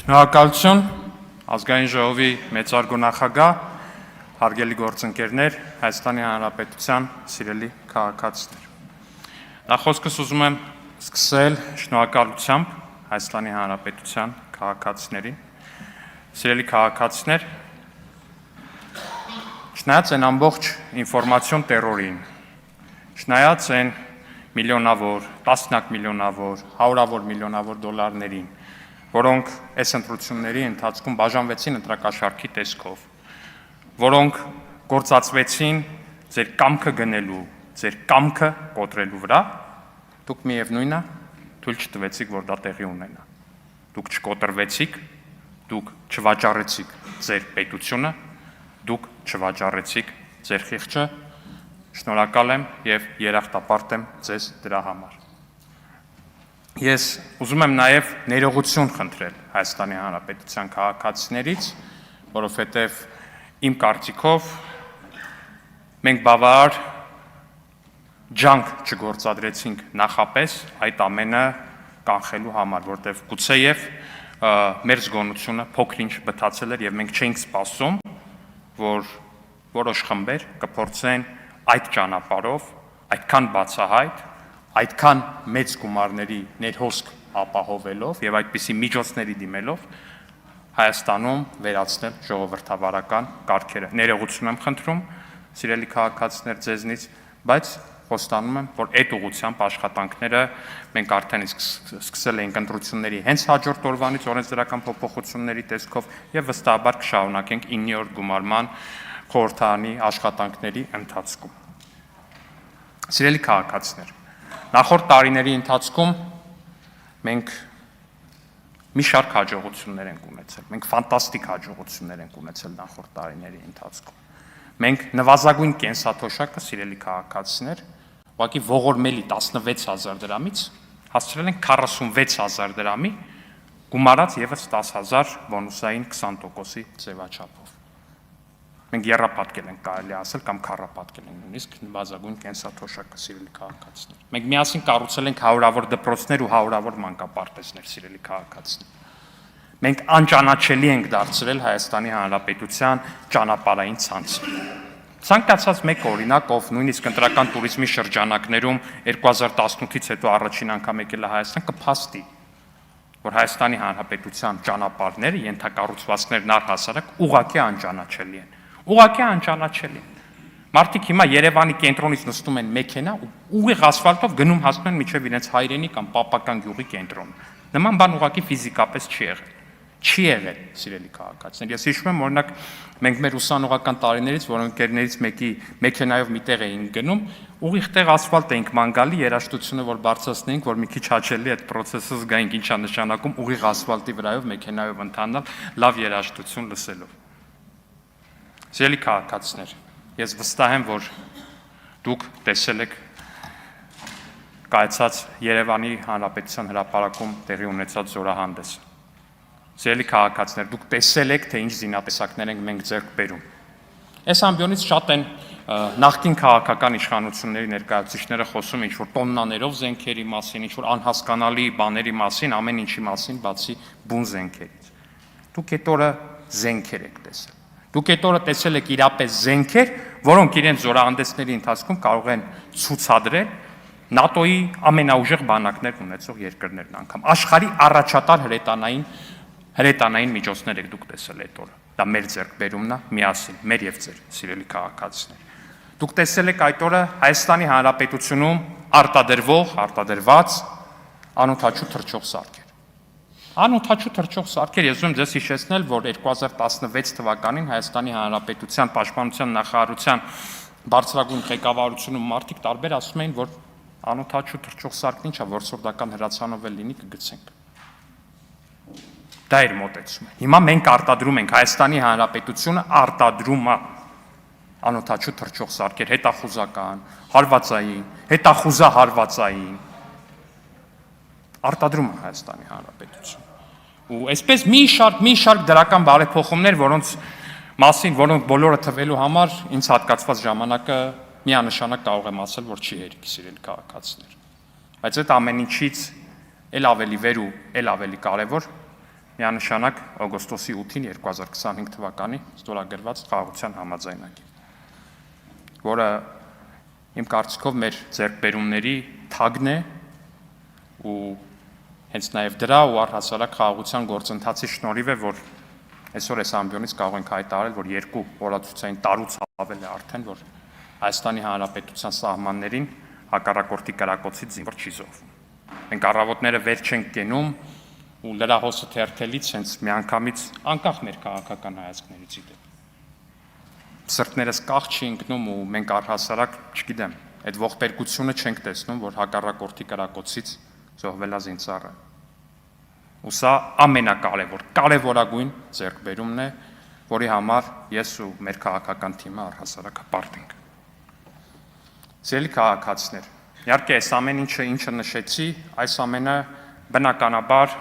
Շնորհակալություն ազգային ժողովի մեծարգո նախագահ, հարգելի գործընկերներ, Հայաստանի Հանրապետության սիրելի քաղաքացիներ։ Նախոսքս ուզում եմ սկսել շնորհակալությամբ Հայաստանի Հանրապետության քաղաքացիներին։ Սիրելի քաղաքացիներ, չնայած այն ամբողջ ինֆորմացիոն տերորին, չնայած այն միլիոնավոր, տասնյակ միլիոնավոր, հարյուրավոր միլիոնավոր դոլարներին, որոնք այս ընտրությունների ընթացքում բաժանվեցին ընտրակաշառքի տեսքով, որոնք գործածվեցին ձեր կամքը գնելու, ձեր կամքը կոտրելու վրա, դուք միևնույնն է թույլ չտվեցիք, որ դա տեղի ունենա։ Դուք չկոտրվեցիք, դուք չվաճառեցիք ձեր պետությունը, դուք չվաճառեցիք ձեր խիղճը, շնորհակալ եմ եւ երախտապարտ եմ ձեզ դրա համար։ Ես ուզում եմ նաև ներողություն խնդրել Հայաստանի Հանրապետության քաղաքացիներից, որովհետև իմ կարծիքով մենք բավարար ջանք չգործադրեցինք նախապես այդ ամենը կանխելու համար, որտեղ գուցեև մեր զգոնությունը փոքր-ինչ բթացել էր եւ մենք չէինք սպասում, որ որոշ խմբեր կփորձեն այդ ճանապարհով, այդքան բացահայտ, այդքան մեծ գումարների ներհոսք ապահովելով եւ այդպիսի միջոցների դիմելով Հայաստանում վերացնել ժողովրդավարական կարգերը։ Ներողություն եմ խնդրում, սիրելի քաղաքացիներ ձեզնից, բայց խոստանում եմ, որ այդ ուղղությամբ աշխատանքները մենք արդեն սկսել էինք ընտրությունների հենց հաջորդ օրվանից օրենսդրական փոփոխությունների տեսքով եւ վստահաբար կշարունակենք 9-րդ գումարման խորհրդարանի աշխատանքների ընթացքում։ Սիրելի քաղաքացիներ, նախորդ տարիների ընթացքում մենք մի շարք հաջողություններ ենք ունեցել, մենք ֆանտաստիկ հաջողություններ ենք ունեցել նախորդ տարիների ընթացքում։ Մենք նվազագույն կենսաթոշակը, սիրելի քաղաքացիներ, ուղղակի ողորմելի 16000 դրամից հասցրել ենք 46000 դրամի, գումարած եւս 10000 բոնուսային 20%-ի ձևաչափով։ Մենք եռապատկել ենք, կարելի ասել, կամ քառապատկել ենք նույնիսկ նվազագույն կենսաթոշակը, սիրելի քաղաքացիներ։ Մենք միասին կառուցել ենք հարյուրավոր դպրոցներ ու հարյուրավոր մանկապարտեզներ, սիրելի քաղաքացիներ։ Մենք անճանաչելի ենք դարձրել Հայաստանի Հանրապետության ճանապարհային ցանցը։ Ցանկացած մեկ օրինակ, ով նույնիսկ ընտրական туриզմի շրջանակներում 2018-ից հետո առաջին անգամ եկել է Հայաստան, կփաստի, որ Հայաստանի Հանրապետության ճանապարհները, ենթակառուցվածքներն առհասարակ ուղղակի անճանաչելի են։ Ուղղակի անճանաչելի են։ Մարդիկ հիմա Երևանի կենտրոնից նստում են մեքենա ու ուղիղ ասֆալտով գնում հասնում են մինչև իրենց հայրենի կամ պապական գյուղի կենտրոն։ Նման բան ուղղակի ֆիզիկապես չի եղել։ Չի եղել, սիրելի քաղաքացիներ։ Ես հիշում եմ, օրինակ, մենք մեր ուսանողական տարիներից, որ ընկերներից մեկի մեքենայով մի տեղ էինք գնում, ուղիղ տեղ ասֆալտ էինք ման գալի, երաժշտությունը որ բարձրացնեինք, որ մի քիչ հաճելի այդ process-ը զգայինք, ինչա նշանակում ուղիղ ասֆալտի վրայով մեքենայով ընթանալ, լավ երաժշտություն լսելով։ Սիրելի քաղաքացիներ, ես վստահ եմ, որ դուք տեսել եք կայացած Երևանի Հանրապետության հրապարակում տեղի ունեցած զորահանդեսը։ Սիրելի քաղաքացիներ, դուք տեսել եք, թե ինչ զինատեսակներ ենք մենք ձեռք բերում։ Այս ամբիոնից շատ են նախկին քաղաքական իշխանությունների ներկայացուցիչները խոսում ինչ-որ տոննաներով զենքերի մասին, ինչ-որ անհասկանալի բաների մասին, ամեն ինչի մասին, բացի բուն զենքերից։ Դուք այդ օրը զենքեր եք տեսել։ Դուք այդ օրը տեսել եք իրապես զենքեր, որոնք իրենց զորահանդեսների ընթացքում կարող են ցուցադրել ՆԱՏՕ-ի ամենաուժեղ բանակներ ունեցող երկրներն անգամ։ Աշխարհի առաջատար հրետանային միջոցներ եք դուք տեսել այդ օրը։ Դա մեր ձեռքբերումն է, միասին, մեր եւ ձեր, սիրելի քաղաքացիներ։ Դուք տեսել եք այդ օրը Հայաստանի Հանրապետությունում արտադրված անօդաչու թռչող սարքեր։ Անօդաչու թռչող սարքեր, ես ուզում եմ ձեզ հիշեցնել, որ 2016 թվականին Հայաստանի Հանրապետության Պաշտպանության նախարարության բարձրագույն ղեկավարությունում մարդիկ տարբեր ասում էին, որ անօդաչու թռչող սարքն ինչա, որսորդական հրացանով էլ լինի կգցենք։ Դա էր մոտեցումը։ Հիմա մենք արտադրում ենք, Հայաստանի Հանրապետությունը արտադրում է անօդաչու թռչող սարքեր, հետախուզական, հարվածային, հետախուզահարվածային, արտադրում է Հայաստանի Հանրապետությունը։ Ու այսպես մի շարք դրական բարեփոխումներ, որոնք բոլորը թվելու համար ինձ հատկացված ժամանակը միանշանակ կարող եմ ասել, որ չի հերիք, սիրելի քաղաքացիներ։ Բայց այդ ամեն ինչից էլ ավելի վեր ու էլ ավելի կարևոր միանշանակ օգոստոսի 8-ին 2025 թվականի ստորագրված խաղաղության համաձայնագիր, որը իմ կարծիքով մեր ձեռքբերումների թագն է ու հենց նաև դրա ու առհասարակ խաղաղության գործընթացի շնորհիվ է, որ այսօր այս ամբիոնից կարող ենք հայտարարել, որ 2 օրացուցային տարուց ավել է արդեն, որ Հայաստանի Հանրապետության սահմաններին հակառակորդի կրակոցից զինվոր չի զոհվում։ Մենք առավոտները վեր չենք կենում ու լրահոսը թերթելից հենց միանգամից անկախ մեր քաղաքական հայացքներից իդեպ սրտներս կախ չի ընկնում ու մենք առհասարակ, չգիտեմ, այդ ողբերգությունը չենք տեսնում, որ հակառակորդի կրակոցից զոհվել է զինծառը։ Ու սա կարևորագույն ձեռքբերումն է, որի համար ես ու մեր քաղաքական թիմը առհասարակ հպարտ ենք։ Սիրելի քաղաքացիներ, իհարկե այս ամեն ինչը նշեցի, այս ամենը բնականաբար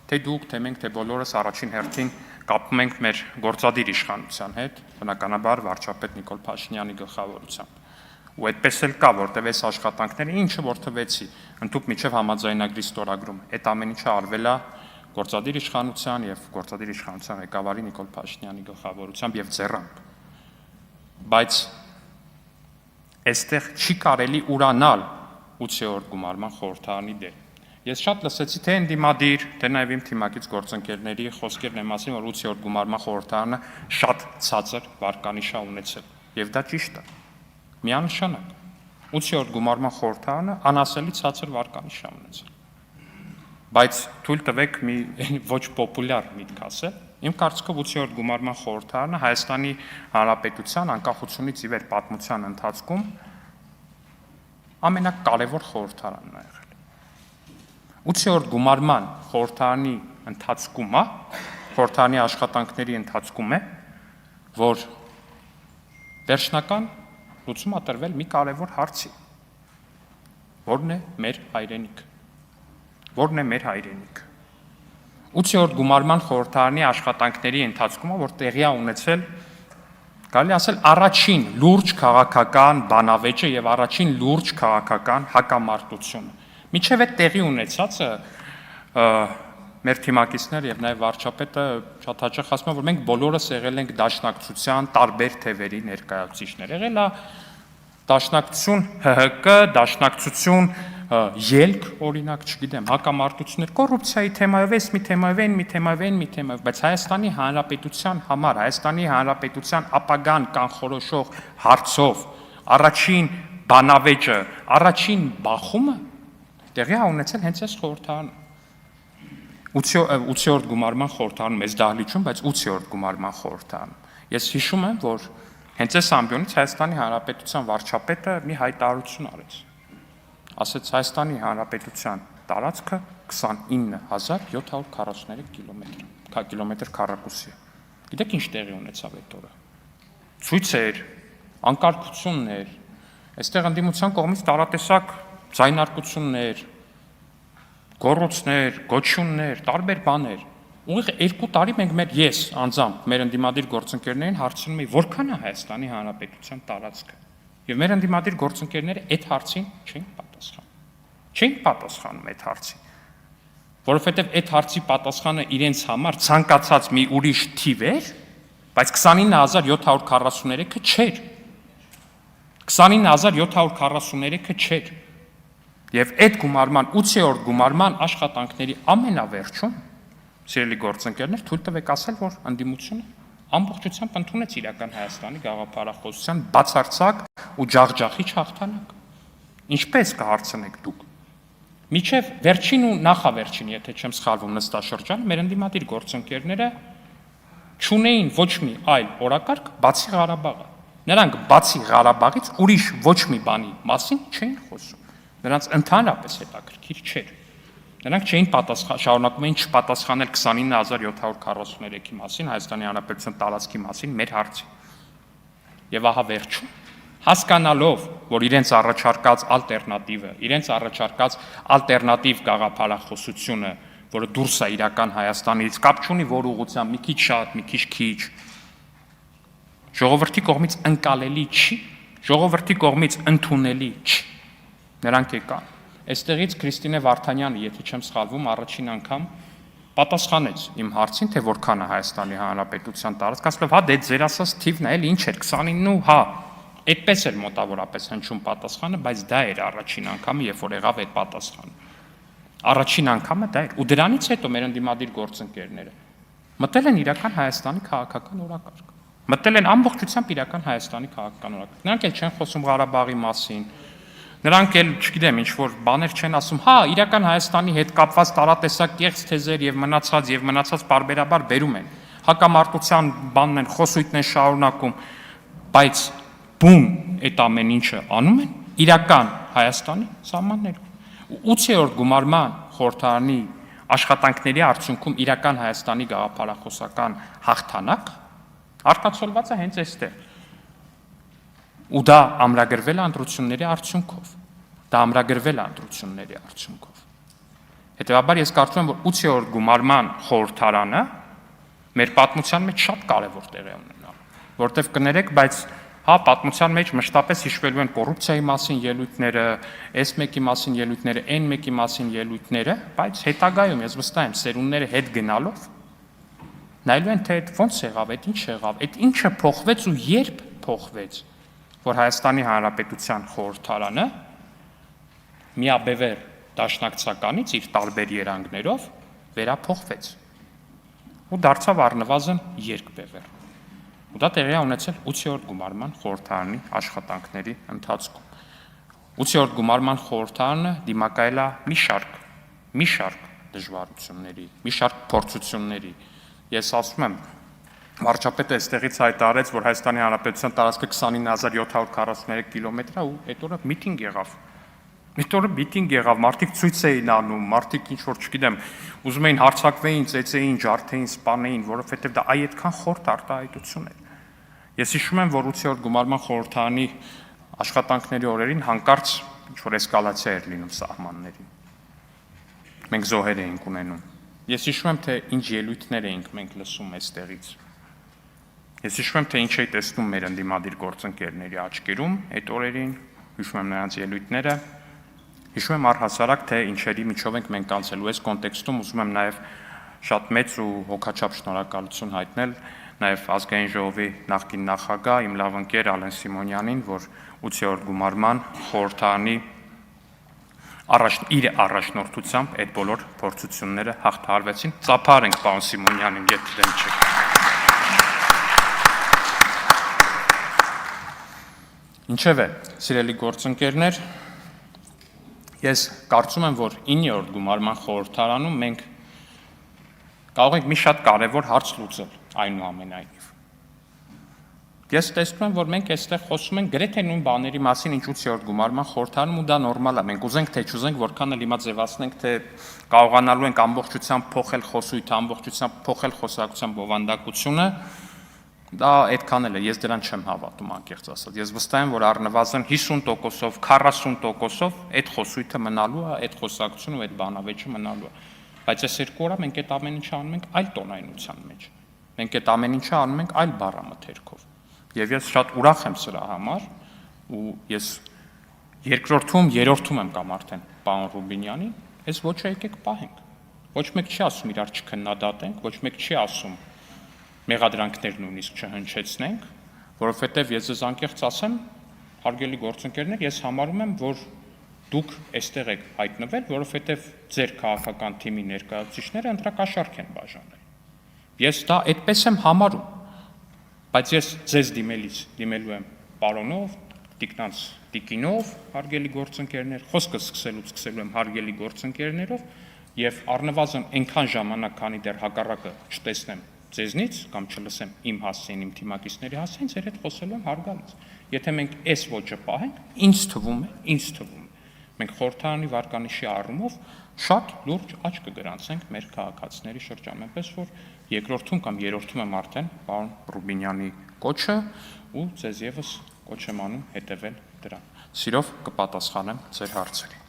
թե դուք, թե մենք, թե բոլորս առաջին հերթին կապում ենք մեր գործադիր իշխանության հետ, բնականաբար վարչապետ Նիկոլ Փաշինյանի գլխավորությամբ։ Ու այդպես էլ կա, որտեղ այս աշխատանքները ինչը որ թվեցի, ընդհանուր միջև համաձայնագրի ստորագրումը, այդ ամեն ինչը արվել է գործադիր իշխանության եւ գործադիր իշխանության ղեկավարի Նիկոլ Փաշինյանի գլխավորությամբ եւ ձեռամբ։ Բայց այստեղ չի կարելի ուրանալ 8-րդ գումարման խորհրդարանի դեր։ Ես շատ լսեցի թե ընդդիմադիր, թե նաև իմ թիմակից գործընկերների խոսքերն եմ ասում, որ 8-րդ գումարման խորհրդարանը շատ ցածր վարկանիշ է ունեցել, եւ դա ճիշտ է։ Միանշանակ 8-րդ գումարման խորհրդարանը անասելի ցածր վարկանիշ է ունեցել։ Բայց թույլ տվեք մի ոչ պոպուլյար միտք ասել, իմ կարծիքով 8-րդ գումարման խորհրդարանը Հայաստանի Հանրապետության անկախությունից ի վեր պատմության ընթացքում ամենակարևոր խորհրդարանն է եղել։ 8-րդ գումարման խորհրդարանի ընթացքում է, խորհրդարանի աշխատանքների ընթացքում է, որ վերջնական լուծում է տրվել մի կարևոր հարցի, որն է մեր հայրենիքը։ Որն է մեր հայրենիքը։ 8-րդ գումարման խորհրդարանի աշխատանքների ընթացքում, որ տեղի է ունեցել, կարելի ասել առաջին լուրջ քաղաքական բանավեճը եւ առաջին լուրջ քաղաքական հակամարտությունը։ Միջև այդ տեղի ունեցածը մեր թիմակիցներ եւ նաեւ վարչապետը շատ հաճախ ասում են, որ մենք բոլորս եղել ենք դաշնակցության տարբեր թևերի ներկայացուցիչներ։ Եղել է դաշնակցություն ՀՀԿ, դաշնակցություն ելք, օրինակ, չգիտեմ, հակամարտություններ, կոռուպցիայի թեմայով, այս մի թեմայով, այն մի թեմայով, այն մի թեմայով, բայց Հայաստանի Հանրապետության համար, Հայաստանի Հանրապետության ապագան կանխորոշող հարցով առաջին բանավեճը, առաջին բախումը տեղի է ունեցել հենց այս խորհրդարանում։ 8-րդ գումարման խորհրդարանում, այս դահլիճում, բայց 8-րդ գումարման խորհրդարանում։ Ես հիշում եմ, որ հենց այս ամբիոնից Հայաստանի Հանրապետության վարչապետը մի հայտարարություն արեց։ Ասեց Հայաստանի Հանրապետության տարածքը 29743 կիլոմետր քառակուսի է։ Գիտեք ինչ տեղի ունեցավ այդ օրը։ Ցույցեր, անկարգություններ, այստեղ ընդդիմության կողմից տարատեսակ ձայնարկություններ, գոռոցներ, գոչյուններ, տարբեր բաներ։ Ուղիղ 2 տարի մենք ես անձամբ մեր ընդդիմադիր գործընկերներին հարցնում էի, որքան է Հայաստանի Հանրապետության տարածքը։ Եվ մեր ընդդիմադիր գործընկերները այդ հարցին չէին պատասխանում։ Չէին պատասխանում այդ հարցին։ Որովհետև այդ հարցի պատասխանը իրենց համար ցանկացած մի ուրիշ թիվ էր, բայց 29743-ը չէր։ 29743-ը չէր։ Եվ այդ գումարման 8-րդ գումարման աշխատանքների ամենավերջում, սիրելի գործընկերներ, թույլ տվեք ասել, որ ընդդիմությունը ամբողջությամբ ընդունեց իրական Հայաստանի գաղափարախոսության բացարձակ ու ջախջախիչ հաղթանակ։ Ինչպես կհարցնեք դուք։ Միջև վերջին ու նախավերջին, եթե չեմ սխալվում, նստաշրջանը մեր ընդդիմադիր գործընկերները չունեին ոչ մի այլ օրակարգ բացի Ղարաբաղը։ Նրանք բացի Ղարաբաղից ուրիշ ոչ մի բանի մասին չէին խոսում։ Նրանց ընդհանրապես հետաքրքիր չէր։ Նրանք չէին շարունակում էին չպատասխանել 29743-ի մասին, Հայաստանի Հանրապետության տարածքի մասին մեր հարցին։ Եվ ահա վերջում, հասկանալով, որ իրենց առաջարկած ալտերնատիվը, իրենց առաջարկած ալտերնատիվ գաղափարախոսությունը, որը դուրս է իրական Հայաստանից, կապ չունի որ ուղղությամբ, մի քիչ շատ, մի քիչ քիչ, ժողովրդի կողմից ընկալելի չի, ժողովրդի կողմից ընդունելի չի։ Նրանք եկան։ Այստեղից Քրիստինե Վարդանյանը, եթե չեմ սխալվում, առաջին անգամ պատասխանեց իմ հարցին, թե որքան է Հայաստանի Հանրապետության տարածք, ասելով, հա դե ձեր ասած թիվն է, ինչ էր 29 ու հա, այդպես էր մոտավորապես հնչում պատասխանը, բայց դա էր առաջին անգամը, երբ որ եղավ այդ պատասխանը։ Առաջին անգամը դա էր, ու դրանից հետո մեր ընդդիմադիր գործընկերները մտել են իրական Հայաստանի քաղաքական օրակարգ։ Մտել են ամբողջությամբ իրական Հայաստանի քաղաքական օրակարգ։ Նրանք էլ չեն խոսում Ղարաբաղի մասին, նրանք էլ, չգիտեմ, ինչ որ բաներ չեն ասում, հա, իրական Հայաստանի հետ կապված տարատեսակ կեղծ թեզեր եւ մնացած բարբերաբար բերում են։ Հակամարտության բանն են, խոսույթն են շարունակում, բայց բուն այդ ամեն ինչը անում են իրական Հայաստանի սահմաններում։ 8-րդ գումարման խորհրդարանի աշխատանքների արդյունքում իրական Հայաստանի գաղափարախոսական հաղթանակ արտացոլված է հենց այստեղ։ Ու դա ամրագրվել է ընտրությունների արդյունքով։ Հետևաբար ես կարծում եմ, որ 8-րդ գումարման խորհրդարանը մեր պատմության մեջ շատ կարևոր տեղ է ունենալ, որտեղ կներեք, բայց հա պատմության մեջ մշտապես հիշվելու են կոռուպցիայի մասին ելույթները, S1-ի մասին ելույթները, N1-ի մասին ելույթները, բայց հետագայում ես վստահ եմ սերունդները հետ գնալով նայելու են, թե այդ ոնց եղավ, այդ ինչ եղավ, այդ ինչը փոխվեց ու երբ փոխվեց, որ Հայաստանի Հանրապետության խորհրդարանը միաբևեռ դաշնակցականից իր տարբեր երանգներով վերափոխվեց ու դարձավ առնվազն երկբևեռ։ Ու դա տեղի է ունեցել 8-րդ գումարման խորհրդարանի աշխատանքների ընթացքում։ 8-րդ գումարման խորհրդարանը դիմակայել է մի շարք դժվարությունների, մի շարք փորձությունների։ Ես ասում եմ, վարչապետը այստեղից հայտարարեց, որ Հայաստանի Հանրապետության տարածքը 29743 կիլոմետր է ու այդ օրը միտինգ եղավ, մարդիկ ցույց էին անում, մարդիկ ինչ որ չգիտեմ, ուզում էին հարձակվեին, ծեծեին, ջարդեին, սպանեին, որովհետև դա այդքան խորտ արտահայտություն էր։ Ես հիշում եմ, որ 8-րդ գումարման խորհրդարանի աշխատանքների օրերին հանկարծ ինչ որ էսկալացիա էր լինում սահմաններին։ Մենք զոհեր էինք ունենում։ Ես հիշում եմ, թե ինչ ելույթներ էինք մենք լսում այստեղից։ Ես հիշում եմ, թե ինչ էի տեսնում մեր ընդդիմադիր գործընկերների աչքերում այդ օրերին, հիշում եմ նրանց ելույթները, հիշում եմ առհասարակ, թե ինչերի միջով ենք մենք անցել, ու այս կոնտեքստում ուզում եմ նաև շատ մեծ ու հոգաչափ շնորհակալություն հայտնել նաև Ազգային ժողովի նախկին նախագահ, իմ լավ ընկեր Ալեն Սիմոնյանին, որ 8-րդ գումարման խորհրդարանի իր առաջնորդությամբ այդ բոլոր փորձությունները հաղթահարվեցին։ Ծափարենք պարոն Սիմոնյանին, եթե դեմ չեք։ Ինչևէ, սիրելի գործընկերներ, ես կարծում եմ, որ 9-րդ գումարման խորհրդարանում մենք կարող ենք մի շատ կարևոր հարց լուծել այնուամենայնիվ։ Ես տեսնում եմ, որ մենք այստեղ խոսում ենք գրեթե նույն բաների մասին, ինչ 8-րդ գումարման խորհրդարանում, ու դա նորմալ է։ Մենք ուզենք թե չուզենք, որքան էլ հիմա ձևացնենք, թե կարողանալու ենք ամբողջությամբ փոխել խոսույթը, ամբողջությամբ փոխել խոսակցության բովանդակությունը, դա այդքան էլ է, ես դրան չեմ հավատում, անկեղծ ասած։ Ես վստահ եմ, որ առնվազն 50%-ով, 40%-ով այդ խոսույթը մնալու է, այդ խոսակցությունը ու այդ բանավեճը մնալու է։ Բայց այս երկու օրը մենք այդ ամեն ինչը անում ենք այլ տոնայնության մեջ։ Մենք այդ ամեն ինչը անում ենք այլ բառամթերքով։ Եվ ես շատ ուրախ եմ սրա համար, ու ես երկրորդում, երրորդում եմ կամ արդեն պարոն Ռուբինյանին, այս ոչը եկեք պահենք։ Ոչ մեկ չի ասում իրար չքննադատենք, ոչ մեկ չի ասում մեղադրանքներ նույնիսկ չհնչեցնենք, որովհետև ես ձեզ անկեղծ ասեմ, հարգելի գործընկերներ, ես համարում եմ, որ դուք այստեղ եք հայտնվել, որովհետև ձեր քաղաքական թիմի ներկայացուցիչները ընտրակաշառք են բաժանել։ Ես դա այդպես եմ համարում, բայց ես ձեզ դիմելու եմ պարոնով, տիկնանց տիկինով, հարգելի գործընկերներ, խոսքը սկսելու եմ հարգելի գործընկերներով եւ առնվազն այնքան ժամանակ, քանի դեռ հակառակը չտեսնեմ ձեզնից կամ չլսեմ իմ հասցեին, իմ թիմակիցների հասցեին, ձեր հետ խոսելու եմ հարգալից։ Եթե մենք այս ոճը պահենք, ինձ թվում է, մենք խորհրդարանի վարկանիշի առումով շատ լուրջ աճ կգրանցենք մեր քաղաքացիների շրջանում, այնպես որ երկրորդում կամ երրորդում եմ արդեն պարոն Ռուբինյանի կոչը ու ձեզ եւս կոչ եմ անում հետևել դրան։ Սիրով կպատասխանեմ ձեր հարցերին։